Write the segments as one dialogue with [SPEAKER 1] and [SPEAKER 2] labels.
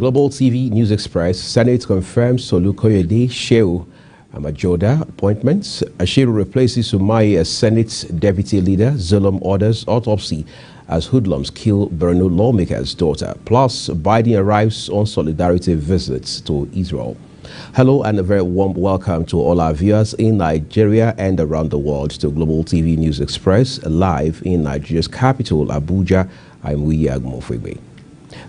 [SPEAKER 1] Global TV News Express, Senate confirms Olukoyede Shehu Amajoda appointments. Ashiru replaces Umahi as Senate Deputy Leader. Zulum orders autopsy as hoodlums kill Borno lawmaker's daughter. Plus, Biden arrives on solidarity visits to Israel. Hello and a very warm welcome to all our viewers in Nigeria and around the world to Global TV News Express, live in Nigeria's capital, Abuja. I'm Mofwebe.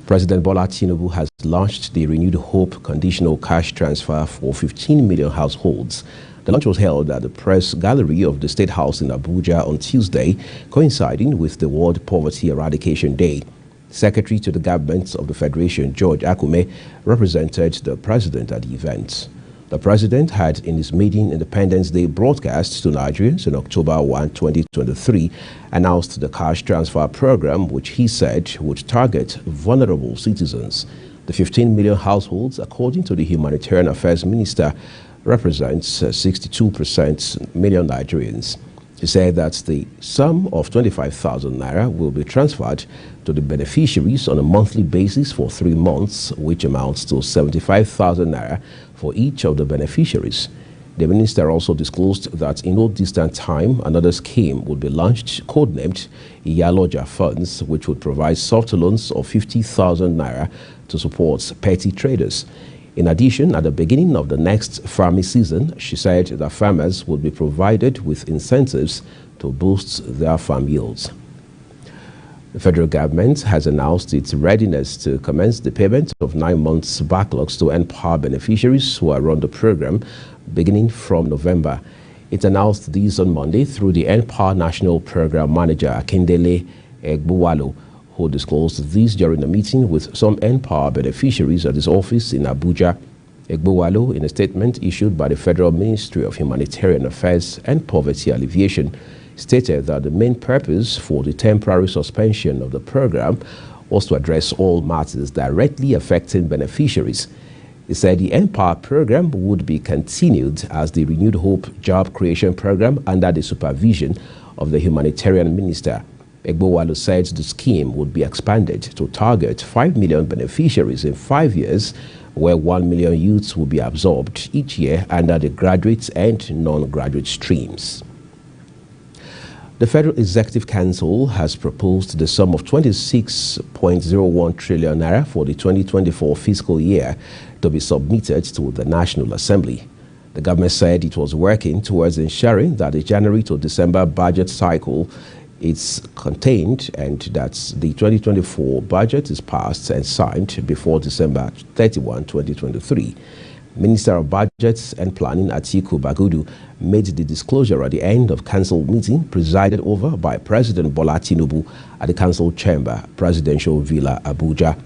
[SPEAKER 1] President Bola Tinubu has launched the Renewed Hope conditional cash transfer for 15 million households. The launch was held at the press gallery of the State House in Abuja on Tuesday, coinciding with the World Poverty Eradication Day. Secretary to the Government of the Federation, George Akume, represented the president at the event. The president had, in his maiden Independence Day broadcast to Nigerians in October 1, 2023, announced the cash transfer program, which he said would target vulnerable citizens. The 15 million households, according to the Humanitarian Affairs Minister, represents 62% million Nigerians. He said that the sum of 25,000 naira will be transferred to the beneficiaries on a monthly basis for 3 months, which amounts to 75,000 naira for each of the beneficiaries. The minister also disclosed that in no distant time, another scheme would be launched, codenamed Iyaloja Funds, which would provide soft loans of 50,000 naira to support petty traders. In addition, at the beginning of the next farming season, she said that farmers would be provided with incentives to boost their farm yields. The federal government has announced its readiness to commence the payment of 9 months backlogs to NPOWER beneficiaries who are on the program beginning from November. It announced these on Monday through the NPOWER National Program Manager Akindele Egbuwalo, who disclosed this during a meeting with some NPOWER beneficiaries at his office in Abuja. Egbuwalo, in a statement issued by the Federal Ministry of Humanitarian Affairs and Poverty Alleviation, stated that the main purpose for the temporary suspension of the program was to address all matters directly affecting beneficiaries. He said the NPOWER program would be continued as the Renewed Hope Job Creation Program under the supervision of the Humanitarian Minister. Egbuwalo said the scheme would be expanded to target 5 million beneficiaries in 5 years, where 1 million youths will be absorbed each year under the graduate and non-graduate streams. The Federal Executive Council has proposed the sum of 26.01 trillion naira for the 2024 fiscal year to be submitted to the National Assembly. The government said it was working towards ensuring that the January to December budget cycle is contained and that the 2024 budget is passed and signed before December 31, 2023. Minister of Budgets and Planning Atiku Bagudu made the disclosure at the end of council meeting presided over by President Bola Tinubu at the council chamber, Presidential Villa, Abuja.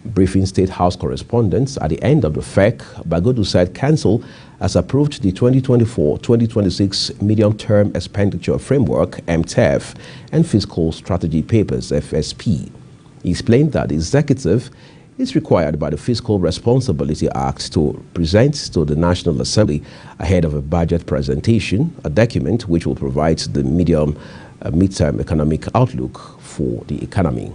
[SPEAKER 1] Briefing State House correspondents at the end of the FEC, Bagudu said council has approved the 2024-2026 Medium-Term Expenditure Framework, MTEF, and Fiscal Strategy Papers, FSP. He explained that the executive is required by the Fiscal Responsibility Act to present to the National Assembly ahead of a budget presentation, a document which will provide the midterm economic outlook for the economy.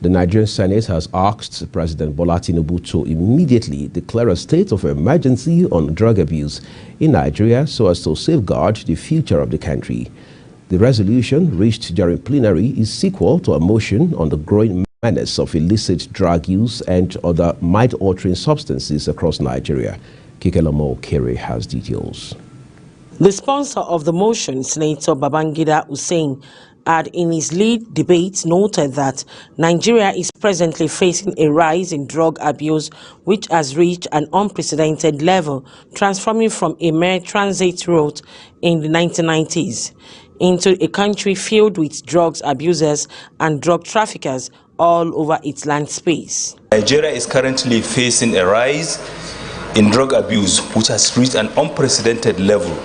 [SPEAKER 1] The Nigerian Senate has asked President Bola Tinubu to immediately declare a state of emergency on drug abuse in Nigeria so as to safeguard the future of the country. The resolution reached during plenary is sequel to a motion on the growing menace of illicit drug use and other mind-altering substances across Nigeria. Kikelamo Kere has details.
[SPEAKER 2] The sponsor of the motion, Senator Babangida Hussein, had in his lead debate noted that Nigeria is presently facing a rise in drug abuse which has reached an unprecedented level, transforming from a mere transit route in the 1990s into a country filled with drugs abusers and drug traffickers all over its land space.
[SPEAKER 3] Nigeria is currently facing a rise in drug abuse which has reached an unprecedented level,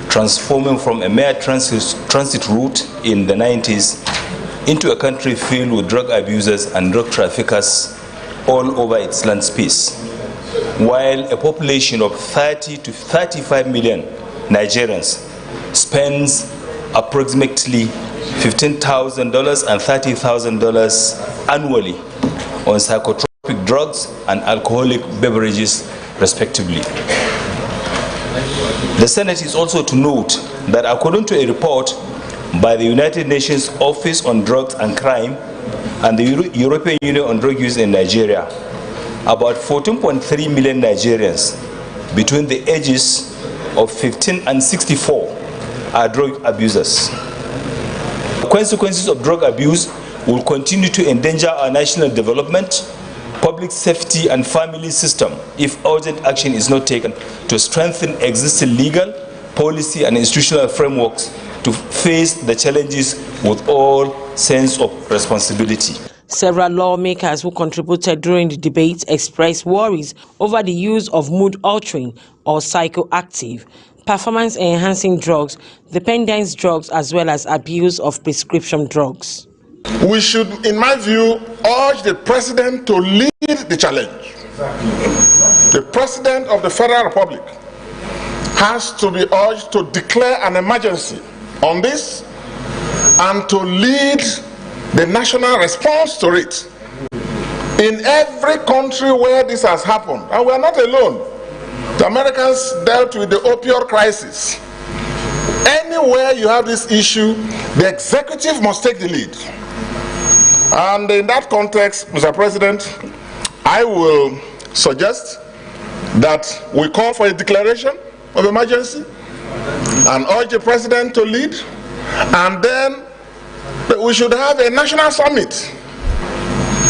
[SPEAKER 3] transforming from a mere transit route in the 90s into a country filled with drug abusers and drug traffickers all over its land space. While a population of 30 to 35 million Nigerians spends approximately $15,000 and $30,000 annually on psychotropic drugs and alcoholic beverages, respectively. The Senate is also to note that according to a report by the United Nations Office on Drugs and Crime and the European Union on Drug Use in Nigeria, about 14.3 million Nigerians between the ages of 15 and 64 are drug abusers. The consequences of drug abuse will continue to endanger our national development, public safety and family system if urgent action is not taken to strengthen existing legal, policy and institutional frameworks to face the challenges with all sense of responsibility.
[SPEAKER 2] Several lawmakers who contributed during the debate expressed worries over the use of mood-altering or psychoactive, performance-enhancing drugs, dependence drugs, as well as abuse of prescription drugs.
[SPEAKER 4] We should, in my view, urge the President to lead the challenge. The President of the Federal Republic has to be urged to declare an emergency on this and to lead the national response to it. In every country where this has happened, and we are not alone, the Americans dealt with the opioid crisis. Anywhere you have this issue, the executive must take the lead. And in that context, Mr. President, I will suggest that we call for a declaration of emergency and urge the President to lead, and then we should have a national summit.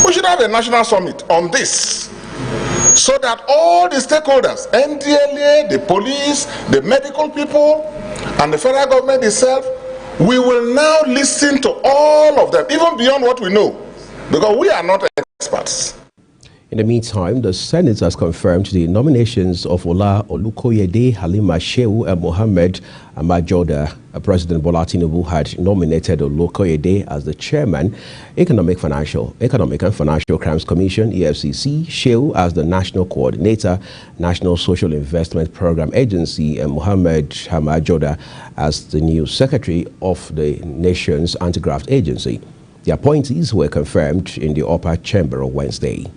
[SPEAKER 4] We should have a national summit on this, so that all the stakeholders, NDLA, the police, the medical people, and the federal government itself, we will now listen to all of them, even beyond what we know, because we are not experts.
[SPEAKER 1] In the meantime, the Senate has confirmed the nominations of Ola Olukoyede, Halima Shehu, and Mohammed Amajoda. President Bola Tinubu had nominated Olukoyede as the chairman, Economic and Financial Crimes Commission, EFCC, Shehu as the national coordinator, National Social Investment Program Agency, and Mohammed Amajoda as the new secretary of the nation's anti-graft agency. The appointees were confirmed in the upper chamber on Wednesday.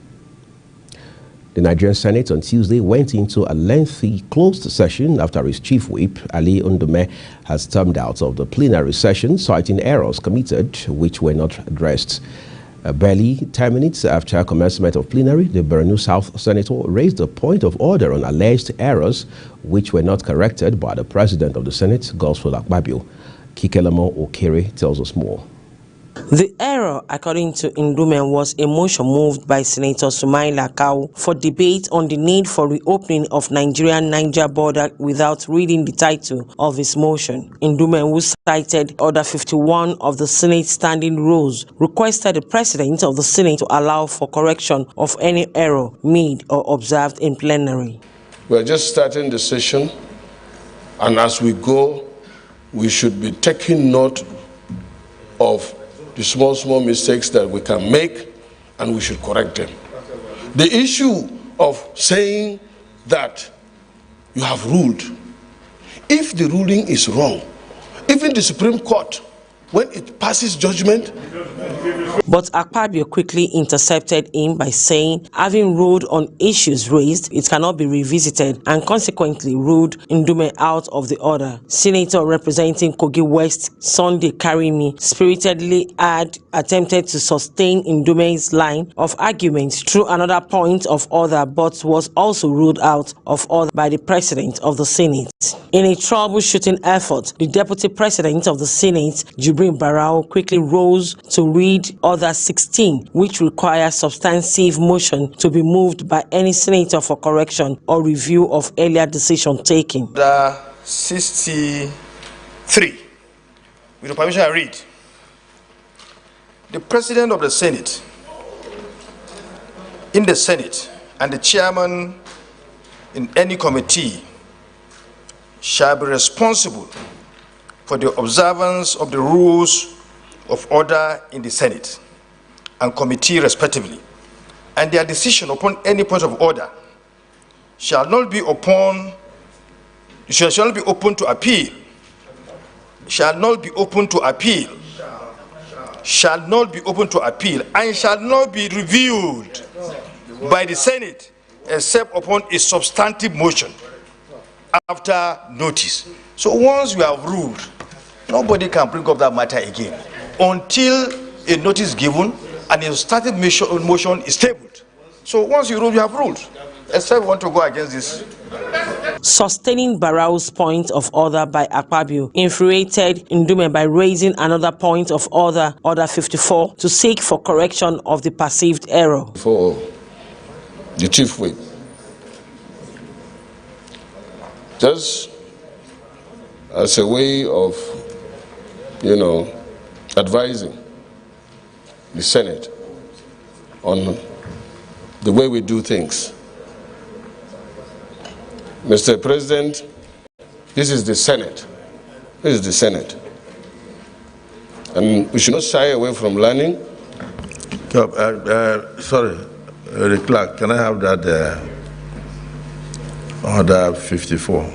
[SPEAKER 1] The Nigerian Senate on Tuesday went into a lengthy closed session after its chief whip, Ali Ndume, has stormed out of the plenary session, citing errors committed which were not addressed. Barely 10 minutes after commencement of plenary, the Borno South Senator raised a point of order on alleged errors which were not corrected by the President of the Senate, Godswill Akpabio. Kikelemo Okere tells us more.
[SPEAKER 2] The error, according to Ndume, was a motion moved by Senator Sumaila Kau for debate on the need for reopening of Nigeria-Niger border without reading the title of his motion. Ndume, who cited Order 51 of the Senate Standing Rules, requested the President of the Senate to allow for correction of any error made or observed in plenary.
[SPEAKER 5] We are just starting the session, and as we go, we should be taking note of the small mistakes that we can make, and we should correct them. The issue of saying that you have ruled, if the ruling is wrong, even the Supreme Court, when it passes judgment.
[SPEAKER 2] But Akpabio quickly intercepted him by saying, having ruled on issues raised, it cannot be revisited, and consequently ruled Ndume out of the order. Senator representing Kogi West, Sunday Karimi, spiritedly had attempted to sustain Ndume's line of argument through another point of order, but was also ruled out of order by the President of the Senate. In a troubleshooting effort, the Deputy President of the Senate, Jibrin Barao, quickly rose to read Order 16, which requires substantive motion to be moved by any senator for correction or review of earlier decision taken.
[SPEAKER 6] Order 63. With the permission, I read. The President of the Senate, in the Senate, and the chairman in any committee shall be responsible for the observance of the rules of order in the Senate and committee respectively, and their decision upon any point of order shall not be open to appeal, shall not be open to appeal, shall not be open to appeal, and shall not be reviewed by the Senate except upon a substantive motion after notice. So once you have ruled, nobody can bring up that matter again until a notice is given and a substantive motion is tabled. So once you rule, you have ruled, except you want to go against this.
[SPEAKER 2] Sustaining Barrow's point of order by Akpabio infuriated Ndume by raising another point of order, Order 54, to seek for correction of the perceived error.
[SPEAKER 5] For the Chief Whip, just as a way of, advising the Senate on the way we do things. Mr. President, this is the Senate. This is the Senate. And we should not shy away from learning.
[SPEAKER 7] Sorry, the clerk, can I have that Order 54?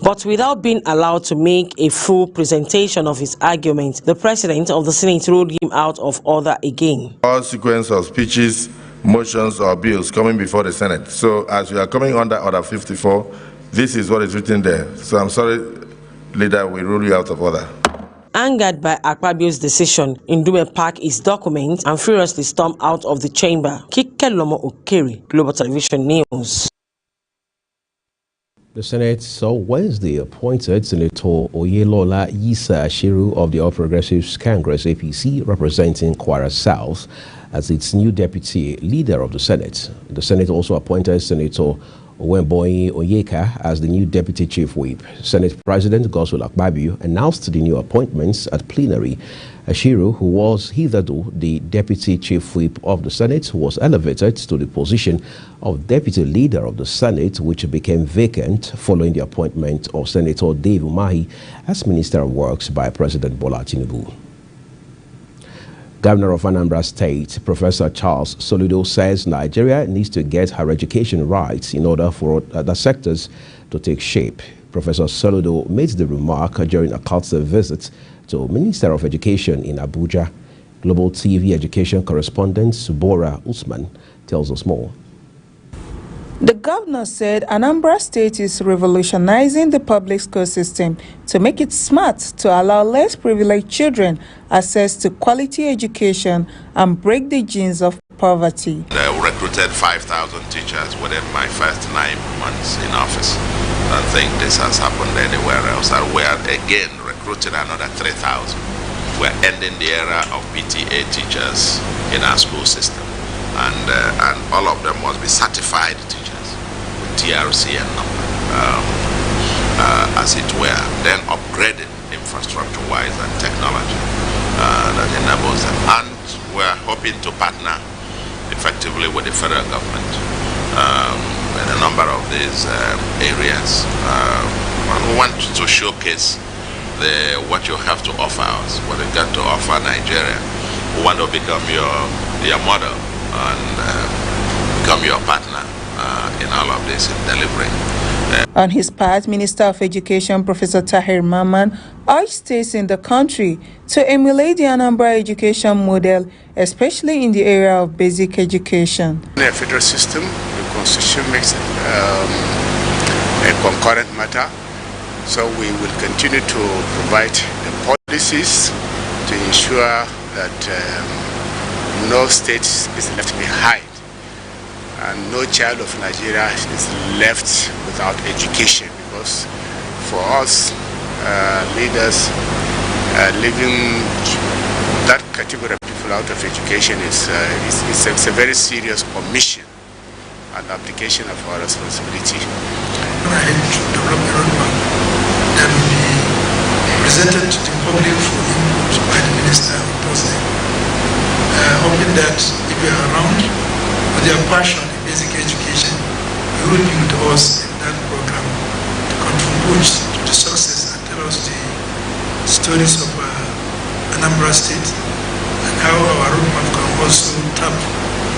[SPEAKER 2] But without being allowed to make a full presentation of his argument, the President of the Senate ruled him out of order again.
[SPEAKER 7] All sequence of speeches, motions or bills coming before the Senate. So as we are coming under Order 54, this is what is written there. So I'm sorry, Leader, we rule you out of order.
[SPEAKER 2] Angered by Akpabio's decision, Ndume packed his documents and furiously stormed out of the chamber. Kikelomo Okeri, Global Television News.
[SPEAKER 1] The Senate saw Wednesday appointed Senator Oyelola Yisa Ashiru of the All Progressives Congress APC representing Kwara South as its new deputy leader of the Senate. The Senate also appointed Senator Owemboyi Onyeka as the new deputy chief whip. Senate President Godswill Akpabio announced the new appointments at plenary. Ashiru, who was hitherto the deputy chief whip of the Senate, was elevated to the position of deputy leader of the Senate, which became vacant following the appointment of Senator Dave Umahi as Minister of Works by President Bola Tinubu. Governor of Anambra State, Professor Charles Soludo, says Nigeria needs to get her education right in order for other sectors to take shape. Professor Soludo made the remark during a cultural visit to Minister of Education in Abuja. Global TV education correspondent Subora Usman tells us more.
[SPEAKER 8] The governor said Anambra State is revolutionizing the public school system to make it smart to allow less privileged children access to quality education and break the genes of poverty.
[SPEAKER 9] I recruited 5,000 teachers within my first 9 months in office. I don't think this has happened anywhere else. And we are again recruiting another 3,000. We're ending the era of PTA teachers in our school system. And all of them must be certified teachers with TRC and number, as it were. Then upgraded infrastructure-wise and technology that enables them. And we're hoping to partner effectively with the federal government in a number of these areas. And we want to showcase what you have to offer us, what you got to offer Nigeria. We want to become your model and become your partner in all of this, in delivering.
[SPEAKER 8] On his part, Minister of Education Professor Tahir Mamman urged states in the country to emulate the Anambra education model, especially in the area of basic education.
[SPEAKER 10] In a federal system, the Constitution makes it a concurrent matter, so we will continue to provide the policies to ensure that no state is left behind and no child of Nigeria is left without education, because for us leaders, leaving that category of people out of education is a very serious omission and application of our responsibility.
[SPEAKER 11] Develop a roadmap that will be presented to the public for input by the Minister of President. Hoping that if you are around with your passion in basic education, you will be with us in that program to contribute to the success and tell us the stories of Anambra State and how our roadmap can also tap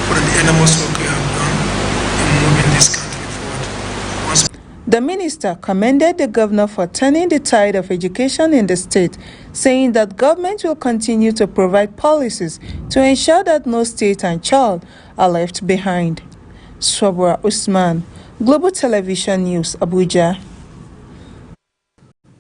[SPEAKER 11] for the enormous work we have done in moving this country forward.
[SPEAKER 8] The minister commended the governor for turning the tide of education in the state, saying that government will continue to provide policies to ensure that no state and child are left behind. Swabra Usman, Global Television News, Abuja.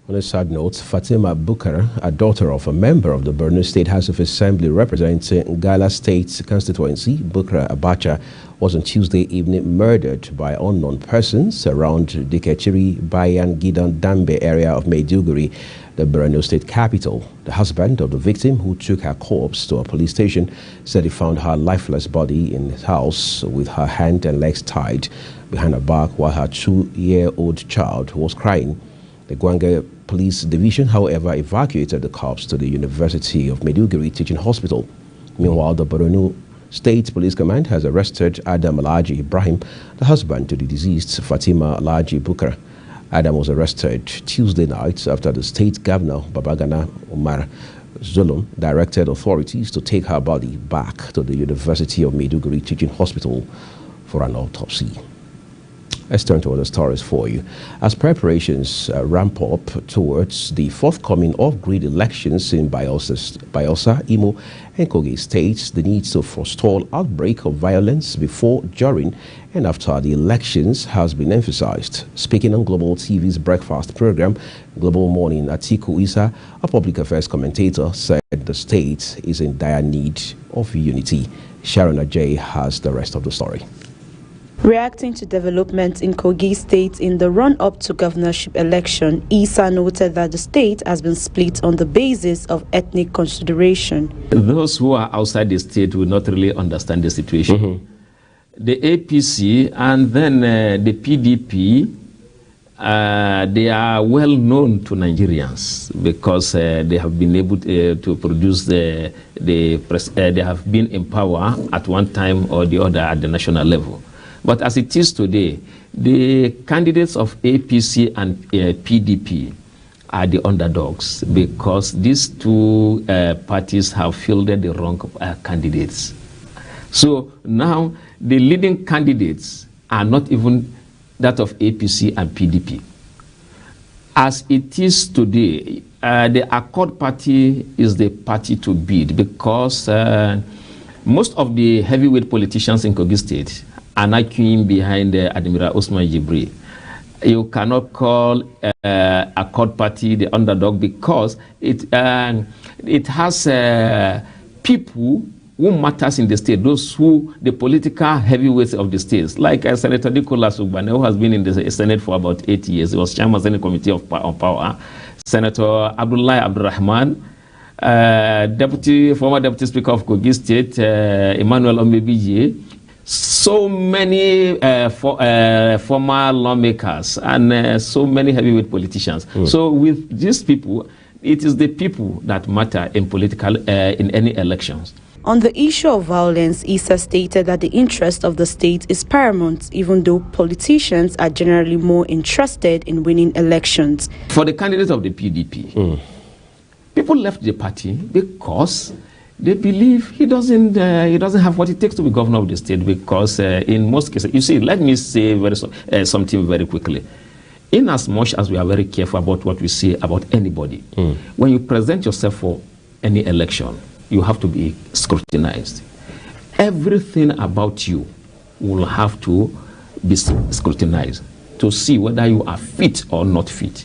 [SPEAKER 1] On a sad note, Fatima Bukar, a daughter of a member of the Borno State House of Assembly representing Gala State constituency, Bukar Abacha, was on Tuesday evening murdered by unknown persons around the Kechiri Bayan Gidan Dambe area of Maiduguri, the Borno State capital. The husband of the victim, who took her corpse to a police station, said he found her lifeless body in his house with her hand and legs tied behind her back while her 2-year-old child was crying. The Gwange Police Division, however, evacuated the corpse to the University of Maiduguri Teaching Hospital. Meanwhile, the Borno State Police Command has arrested Adam Alhaji Ibrahim, the husband to the deceased Fatima Alhaji Bukar. Adam was arrested Tuesday night after the state governor, Babagana Umar Zulum, directed authorities to take her body back to the University of Maiduguri Teaching Hospital for an autopsy. Let's turn to other stories for you. As preparations ramp up towards the forthcoming off-grid elections in Bayelsa, Imo, and Kogi states, the need to forestall outbreak of violence before, during, and after the elections has been emphasized. Speaking on Global TV's breakfast program, Global Morning, Atiku Isa, a public affairs commentator, said the state is in dire need of unity. Sharon Ajay has the rest of the story.
[SPEAKER 12] Reacting to developments in Kogi State in the run-up to governorship election, Isa noted that the state has been split on the basis of ethnic consideration.
[SPEAKER 13] Those who are outside the state will not really understand the situation. The APC and then the PDP, they are well known to Nigerians because they have been able to produce they have been in power at one time or the other at the national level. But as it is today, the candidates of APC and PDP are the underdogs because these two parties have fielded the wrong candidates. So now the leading candidates are not even that of APC and PDP. As it is today, the Accord Party is the party to beat because most of the heavyweight politicians in Kogi State are not queuing behind Admiral Osman Jibri. You cannot call Accord Party the underdog because it has people who matters in the state, those who, the political heavyweights of the states, like Senator Nicholas Ugbane, who has been in the Senate for about 8 years. He was chairman of the Senate Committee on Power. Senator Abdullahi Abdurrahman, former Deputy Speaker of Kogi State, Emmanuel Ombebije, so many former lawmakers and so many heavyweight politicians. So with these people, it is the people that matter in political, in any elections.
[SPEAKER 12] On the issue of violence, Issa stated that the interest of the state is paramount, even though politicians are generally more interested in winning elections.
[SPEAKER 13] For the candidate of the PDP, people left the party because they believe he doesn't have what it takes to be governor of the state, because in most cases, you see, let me say something very quickly. In as much as we are very careful about what we say about anybody, when you present yourself for any election, you have to be scrutinized. Everything about you will have to be scrutinized to see whether you are fit or not fit.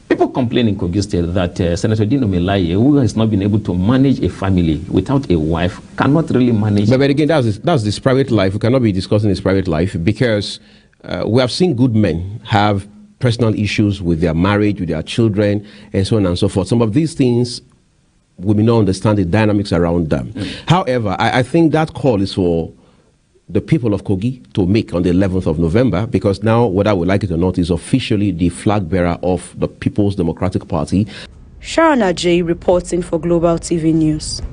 [SPEAKER 13] People complain in Kogi State that Senator Dino Melaye, who has not been able to manage a family without a wife, cannot really manage.
[SPEAKER 1] But again, that's his private life. We cannot be discussing his private life because we have seen good men have personal issues with their marriage, with their children, and so on and so forth. Some of these things, we may not understand the dynamics around them. However, I think that call is for the people of Kogi to make on the 11th of November, because now, whether we like it or not, is officially the flag bearer of the People's Democratic Party.
[SPEAKER 12] Sharon Ajay reporting for Global TV News.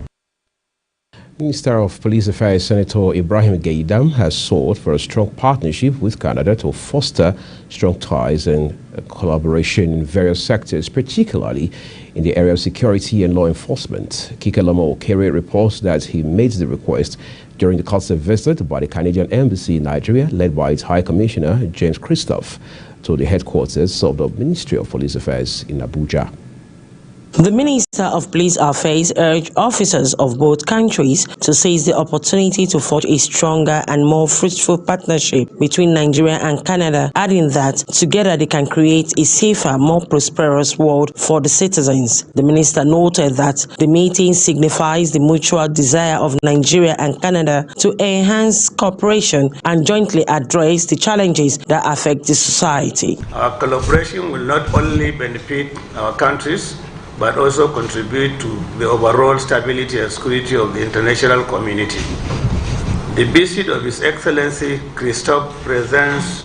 [SPEAKER 1] Minister of Police Affairs Senator Ibrahim Gaidam has sought for a strong partnership with Canada to foster strong ties and collaboration in various sectors, particularly in the area of security and law enforcement. Kikelamo Okere reports that he made the request during the consular visit by the Canadian Embassy in Nigeria, led by its High Commissioner, James Christophe, to the headquarters of the Ministry of Police Affairs in Abuja.
[SPEAKER 2] The Minister of Police Affairs urged officers of both countries to seize the opportunity to forge a stronger and more fruitful partnership between Nigeria and Canada, adding that together they can create a safer, more prosperous world for the citizens. The minister noted that the meeting signifies the mutual desire of Nigeria and Canada to enhance cooperation and jointly address the challenges that affect the society.
[SPEAKER 14] Our collaboration will not only benefit our countries, but also contribute to the overall stability and security of the international community. The visit of His Excellency Christophe presents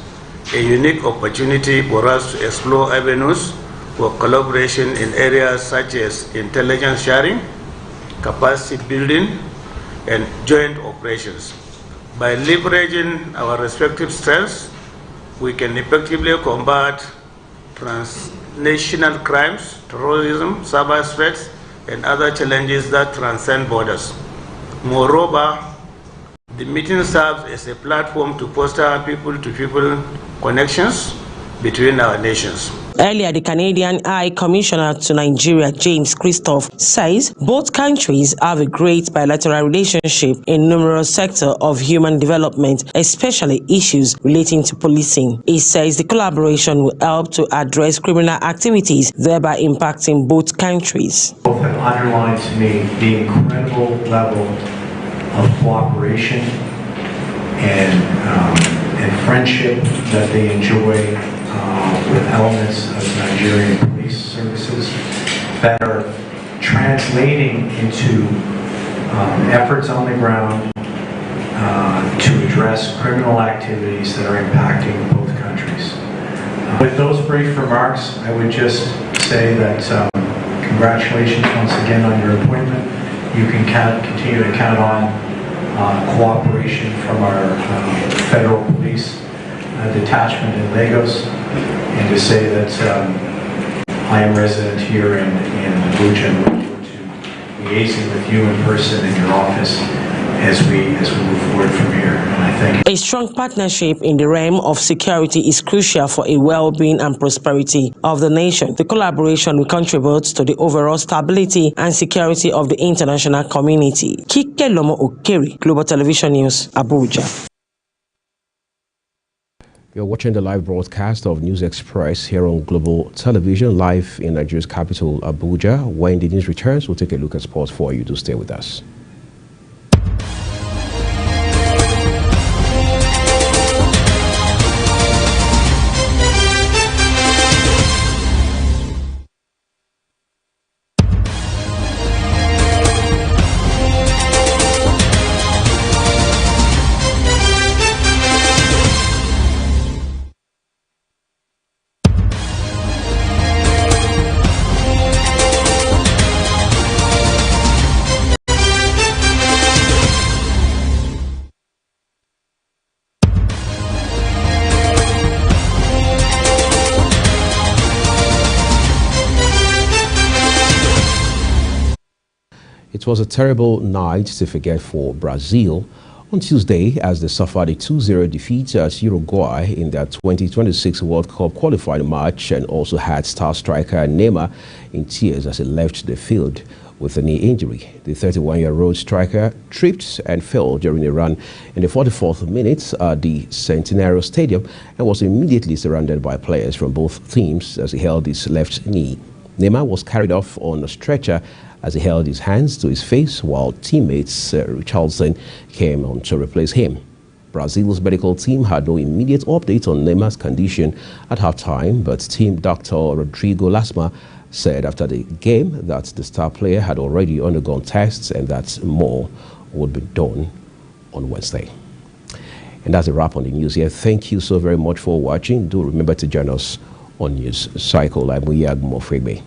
[SPEAKER 14] a unique opportunity for us to explore avenues for collaboration in areas such as intelligence sharing, capacity building, and joint operations. By leveraging our respective strengths, we can effectively combat transnational crimes, terrorism, cyber threats, and other challenges that transcend borders. Moreover, the meeting serves as a platform to foster people-to-people connections between our nations.
[SPEAKER 2] Earlier, the Canadian High Commissioner to Nigeria, James Christophe, says both countries have a great bilateral relationship in numerous sectors of human development, especially issues relating to policing. He says the collaboration will help to address criminal activities, thereby impacting both countries.
[SPEAKER 15] Both have underlined to me the incredible level of cooperation and friendship that they enjoy with elements of Nigerian police services that are translating into efforts on the ground to address criminal activities that are impacting both countries. With those brief remarks, I would just say that congratulations once again on your appointment. You can continue to count on cooperation from our federal police detachment in Lagos, and to say that I am resident here in Abuja and look forward to liaising with you in person in your office as we move forward from here. And I thank you.
[SPEAKER 2] A strong partnership in the realm of security is crucial for a well-being and prosperity of the nation. The collaboration will contribute to the overall stability and security of the international community. Kike Lomo Okeri, Global Television News, Abuja.
[SPEAKER 1] You're watching the live broadcast of News Express here on Global Television, live in Nigeria's capital, Abuja. When the news returns, we'll take a look at sports for you. To stay with us. It was a terrible night to forget for Brazil on Tuesday as they suffered a 2-0 defeat at Uruguay in their 2026 World Cup qualifying match, and also had star striker Neymar in tears as he left the field with a knee injury. The 31-year-old striker tripped and fell during a run in the 44th minute at the Centenario Stadium and was immediately surrounded by players from both teams as he held his left knee. Neymar was carried off on a stretcher as he held his hands to his face while teammates Richarlison came on to replace him. Brazil's medical team had no immediate update on Neymar's condition at halftime, but team Dr. Rodrigo Lasma said after the game that the star player had already undergone tests and that more would be done on Wednesday. And that's a wrap on the news here. Thank you so very much for watching. Do remember to join us on News Cycle. I'm Muyag Mofrebe.